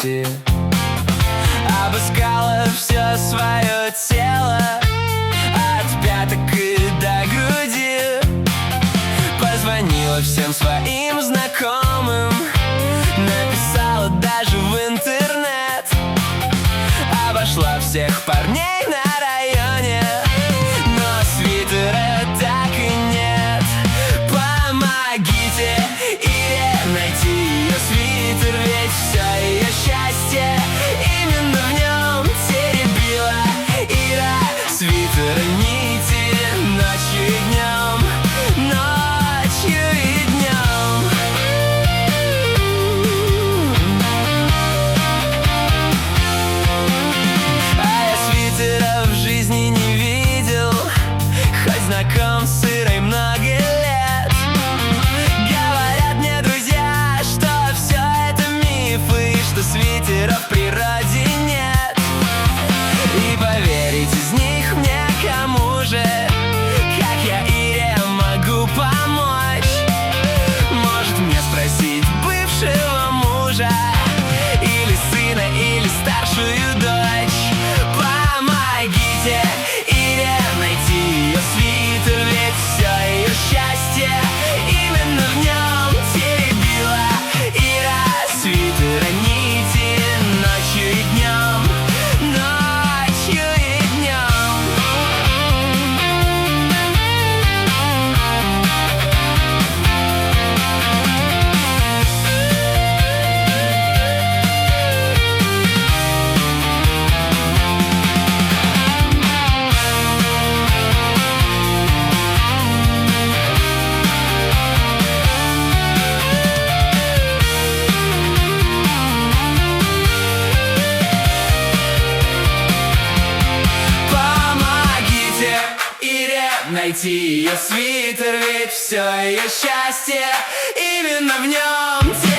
Извините. Обыскала все свое тело от пяток и до груди. Позвонила всем своим знакомым, написала даже в интернет. Обошла всех парней на районе, но свитера так и нет. Помогите Ире найти ее свитер, ведь все ее счастье именно в нем теребила Ира. Свитера нити ночью и днем, ночью и днем. А я свитера в жизни не видел, хоть знаком с Ирой много лет. Говорят мне друзья, что все это мифы, что свитеров в природе нет. И поверить из них мне кому же, как я Ире могу помочь? Может мне спросить бывшего мужа, или сына, или старшую дочь? Помогите Ире найти ее свитер, ведь все ее счастье именно в нем теребила Ира. Свитера нити ночью и днем, ночью и днем. Помогите Ире найти ее свитер, ведь все ее счастье именно в нем.